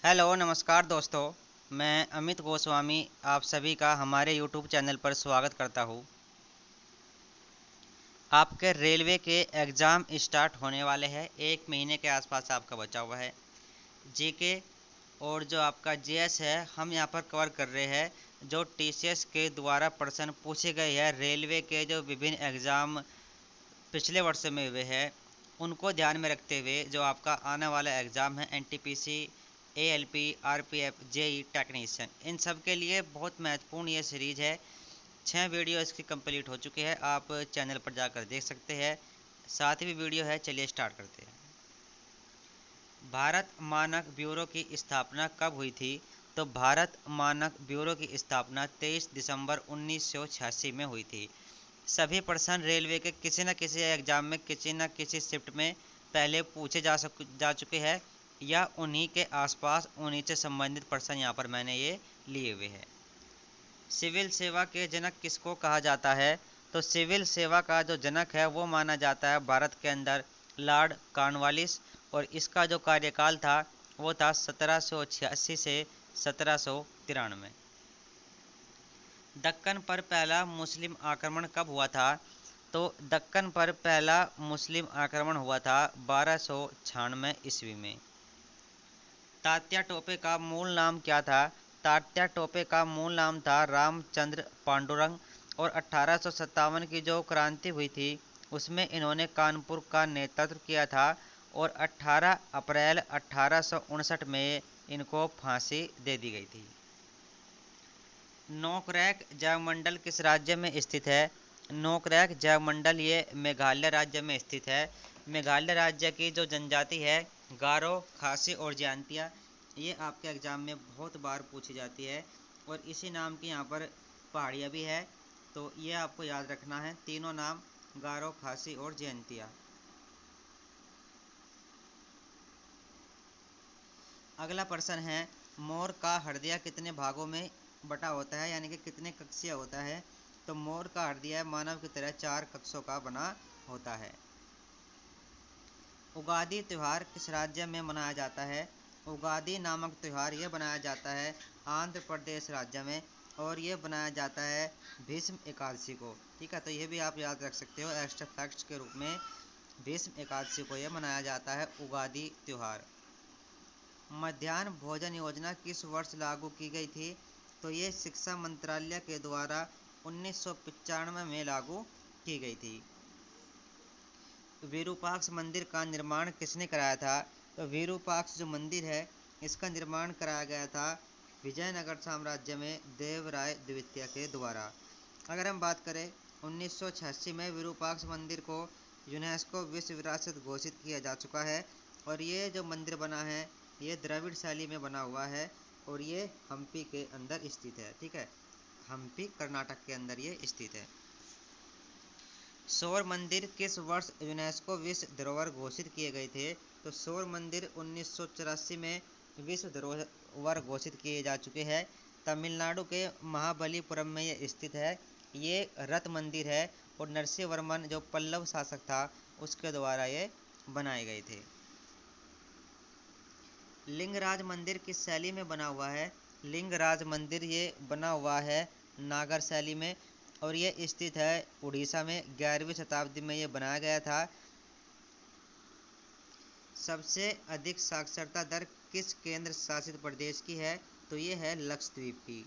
Hello नमस्कार दोस्तों। मैं अमित गोस्वामी आप सभी का हमारे यूट्यूब चैनल पर स्वागत करता हूँ। आपके रेलवे के एग्ज़ाम स्टार्ट होने वाले हैं। एक महीने के आसपास आपका बचा हुआ है। जीके और जो आपका जीएस है हम यहाँ पर कवर कर रहे हैं। जो टीसीएस के द्वारा प्रश्न पूछे गए हैं रेलवे के जो विभिन्न एग्ज़ाम पिछले वर्ष में हुए हैं उनको ध्यान में रखते हुए जो आपका आने वाला एग्ज़ाम है NTPC, ALP, RPF, JE technician, इन सब के लिए बहुत महत्वपूर्ण ये सीरीज़ है। 6 वीडियो इसकी कंप्लीट हो चुके हैं, आप चैनल पर जाकर देख सकते हैं। 7वीं वीडियो है, चलिए स्टार्ट करते हैं। भारत मानक ब्यूरो की स्थापना कब हुई थी? तो भारत मानक ब्यूरो की स्थापना 23 दिसंबर 1986 में हुई थी। सभी प्रश्न रेलवे के किसी न किसी एग्जाम में किसी न किसी शिफ्ट में पहले पूछे जा चुके हैं या उन्हीं के आसपास उन्हीं से संबंधित प्रश्न यहाँ पर मैंने ये लिए हुए हैं। सिविल सेवा के जनक किसको कहा जाता है? तो सिविल सेवा का जो जनक है वो माना जाता है भारत के अंदर लॉर्ड कॉर्नवालिस, और इसका जो कार्यकाल था वो था 1786 से 1793। दक्कन पर पहला मुस्लिम आक्रमण कब हुआ था? तो दक्कन पर पहला मुस्लिम आक्रमण हुआ था 1296 ईस्वी में। तात्या टोपे का मूल नाम क्या था? तात्या टोपे का मूल नाम था रामचंद्र पांडुरंग, और 1857 की जो क्रांति हुई थी उसमें इन्होंने कानपुर का नेतृत्व किया था, और 18 अप्रैल 1859 में इनको फांसी दे दी गई थी। नोकरेक जैवमंडल किस राज्य में स्थित है? नोकरेक जैवमंडल ये मेघालय राज्य में स्थित है। मेघालय राज्य की जो जनजाति है गारो, खासी और जयंतिया, ये आपके एग्जाम में बहुत बार पूछी जाती है, और इसी नाम की यहाँ पर पहाड़ियाँ भी है, तो ये आपको याद रखना है। तीनों नाम गारो, खासी और जयंतिया। अगला प्रश्न है, मोर का हृदय कितने भागों में बटा होता है, यानी कि कितने कक्षीय होता है? तो मोर का हृदय मानव की तरह 4 कक्षों का बना होता है। उगादि त्यौहार किस राज्य में मनाया जाता है? उगादि नामक त्यौहार यह मनाया जाता है आंध्र प्रदेश राज्य में, और यह बनाया जाता है भीष्म एकादशी को। ठीक है, तो यह भी आप याद रख सकते हो एक्स्ट्रा फैक्ट्स के रूप में। भीष्म एकादशी को यह मनाया जाता है उगादि त्यौहार। मध्याह्न भोजन योजना किस वर्ष लागू की गई थी? तो ये शिक्षा मंत्रालय के द्वारा 1995 में लागू की गई थी। विरूपाक्ष मंदिर का निर्माण किसने कराया था? तो विरूपाक्ष जो मंदिर है इसका निर्माण कराया गया था विजयनगर साम्राज्य में देवराय द्वितीय के द्वारा। अगर हम बात करें 1986 में विरूपाक्ष मंदिर को यूनेस्को विश्व विरासत घोषित किया जा चुका है, और ये जो मंदिर बना है ये द्रविड़ शैली में बना हुआ है, और ये हम्पी के अंदर स्थित है। ठीक है, हम्पी कर्नाटक के अंदर ये स्थित है। सौर मंदिर किस वर्ष यूनेस्को विश्व धरोहर घोषित किए गए थे? तो सौर मंदिर 1984 में विश्व धरोहर घोषित किए जा चुके हैं। तमिलनाडु के महाबलीपुरम में ये स्थित है। ये रथ मंदिर है, और नरसिंह वर्मन जो पल्लव शासक था उसके द्वारा ये बनाए गए थे। लिंगराज मंदिर किस शैली में बना हुआ है? लिंगराज मंदिर ये बना हुआ है नागर शैली में, और ये स्थित है उड़ीसा में। 11वीं शताब्दी में ये बनाया गया था। सबसे अधिक साक्षरता दर किस केंद्र शासित प्रदेश की है? तो ये है लक्षद्वीप की।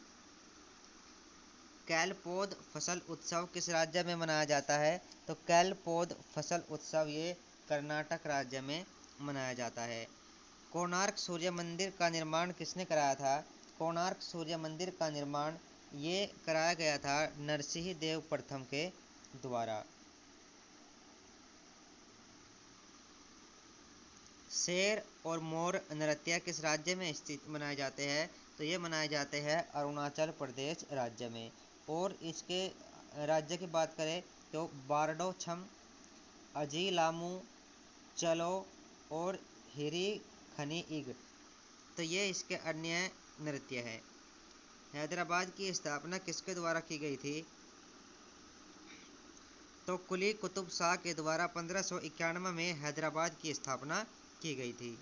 कैलपोद फसल उत्सव किस राज्य में मनाया जाता है? तो कैलपोद फसल उत्सव ये कर्नाटक राज्य में मनाया जाता है। कोणार्क सूर्य मंदिर का निर्माण किसने कराया था? कोणार्क सूर्य मंदिर का निर्माण ये कराया गया था नरसिंह देव प्रथम के द्वारा। शेर और मोर नृत्य किस राज्य में स्थित मनाए जाते हैं? तो ये मनाए जाते हैं अरुणाचल प्रदेश राज्य में। और इसके राज्य की बात करें तो बारडो छम, अजीलामू, चलो और हिरी खनी इग, तो ये इसके अन्य नृत्य है। हैदराबाद की स्थापना किसके द्वारा की गई थी? तो कुली कुतुब शाह के द्वारा 1591 में हैदराबाद की स्थापना की गई थी।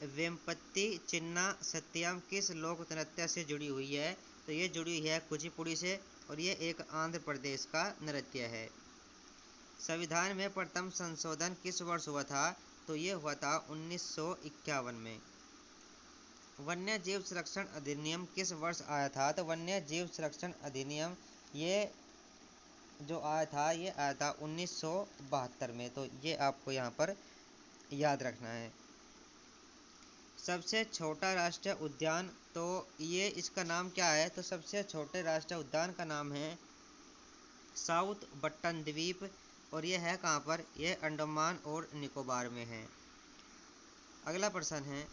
वेम्पति चिन्ना सत्यम किस लोक नृत्य से जुड़ी हुई है? तो ये जुड़ी है कुचिपुड़ी से और ये एक आंध्र प्रदेश का नृत्य है। संविधान में प्रथम संशोधन किस वर्ष हुआ था? तो ये हुआ था 1951 में। वन्य जीव संरक्षण अधिनियम किस वर्ष आया था? तो वन्य जीव संरक्षण अधिनियम ये जो आया था ये आया था 1972 में। तो ये आपको यहाँ पर याद रखना है। सबसे छोटा राष्ट्रीय उद्यान, तो ये इसका नाम क्या है? तो सबसे छोटे राष्ट्रीय उद्यान का नाम है साउथ बट्टन द्वीप और ये है कहाँ पर? ये अंडमान और निकोबार में है। अगला प्रश्न है,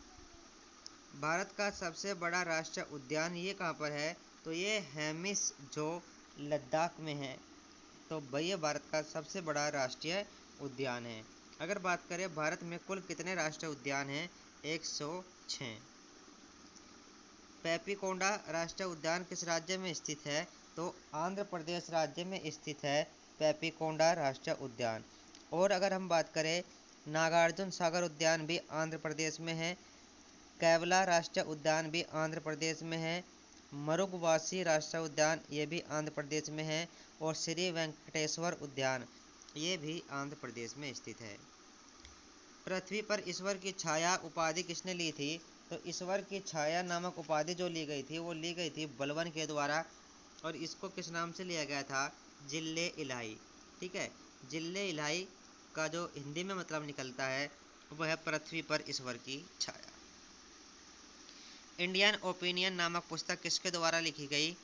भारत का सबसे बड़ा राष्ट्रीय उद्यान ये कहाँ पर है? तो ये हेमिस जो लद्दाख में है। तो भैया भारत का सबसे बड़ा राष्ट्रीय उद्यान है। अगर बात करें भारत में कुल कितने राष्ट्रीय उद्यान हैं? 106। पेपीकोंडा राष्ट्रीय उद्यान किस राज्य में स्थित है? तो आंध्र प्रदेश राज्य में स्थित है पेपीकोंडा राष्ट्रीय उद्यान। और अगर हम बात करें नागार्जुन सागर उद्यान भी आंध्र प्रदेश में है, कैवला राष्ट्रीय उद्यान भी आंध्र प्रदेश में है, मरुगवासी राष्ट्रीय उद्यान ये भी आंध्र प्रदेश में है और श्री वेंकटेश्वर उद्यान ये भी आंध्र प्रदेश में स्थित है। पृथ्वी पर ईश्वर की छाया उपाधि किसने ली थी? तो ईश्वर की छाया नामक उपाधि जो ली गई थी वो ली गई थी बलवन के द्वारा और इसको किस नाम से लिया गया था? जिल्ले इलाही। ठीक है, जिल्ले इलाही का जो हिंदी में मतलब निकलता है वह है पृथ्वी पर ईश्वर की छाया। इंडियन ओपिनियन नामक पुस्तक किसके द्वारा लिखी गई?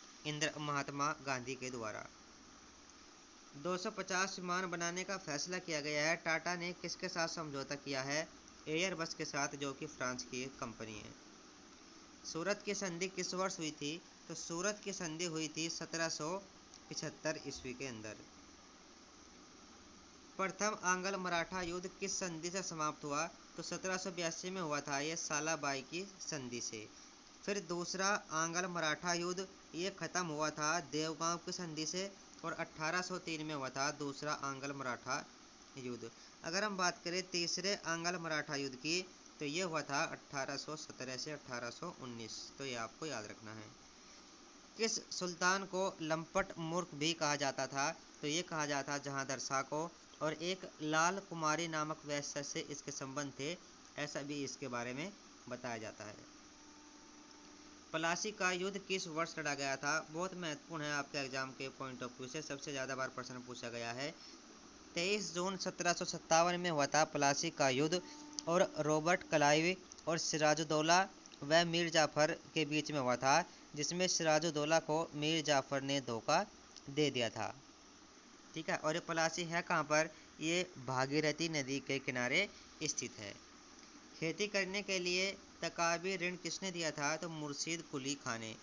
महात्मा गांधी के द्वारा। 250 विमान बनाने का फैसला किया गया है। टाटा ने किसके साथ समझौता किया है? एयरबस के साथ जो कि फ्रांस की एक कंपनी है। सूरत की संधि किस वर्ष हुई थी? तो सूरत की संधि हुई थी 1775 ईस्वी के अंदर। प्रथम आंग्ल मराठा युद्ध किस संधि से समाप्त हुआ? तो 1782 में हुआ था, यह सालाबाई की संधि से। फिर दूसरा आंग्ल मराठा युद्ध ये खत्म हुआ था देवगांव की संधि से और 1803 में हुआ था दूसरा आंग्ल मराठा युद्ध। अगर हम बात करें तीसरे आंग्ल मराठा युद्ध की तो ये हुआ था 1817 से 1819। तो ये आपको याद रखना है। किस सुल्तान को लंपट मूर्ख भी कहा जाता था? तो ये कहा जाता था जहांगीर शाह को और एक लाल कुमारी नामक वैश्य से इसके संबंध थे, ऐसा भी इसके बारे में बताया जाता है। प्लासी का युद्ध किस वर्ष लड़ा गया था? बहुत महत्वपूर्ण है आपके एग्जाम के पॉइंट ऑफ व्यू से, सबसे ज़्यादा बार प्रश्न पूछा गया है। 23 जून 1757 में हुआ था प्लासी का युद्ध और रॉबर्ट क्लाइव और सिराजुद्दौला व मीर जाफर के बीच में हुआ था, जिसमें सिराजुद्दौला को मीर जाफर ने धोखा दे दिया था। ठीक है, और ये प्लासी है कहाँ पर? ये भागीरथी नदी के किनारे स्थित है। खेती करने के लिए तकाबी ऋण किसने दिया था? तो मुर्शीद कुली खान ने।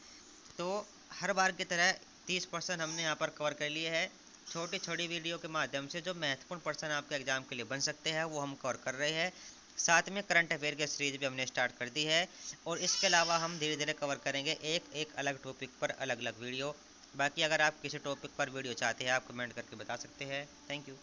तो हर बार की तरह 30% हमने यहाँ पर कवर कर लिए है। छोटी छोटी वीडियो के माध्यम से जो महत्वपूर्ण प्रश्न आपके एग्जाम के लिए बन सकते हैं वो हम कवर कर रहे हैं। साथ में करंट अफेयर की सीरीज भी हमने स्टार्ट कर दी है और इसके अलावा हम धीरे धीरे कवर करेंगे एक एक अलग टॉपिक पर अलग अलग वीडियो। बाकी अगर आप किसी टॉपिक पर वीडियो चाहते हैं आप कमेंट करके बता सकते हैं। Thank you.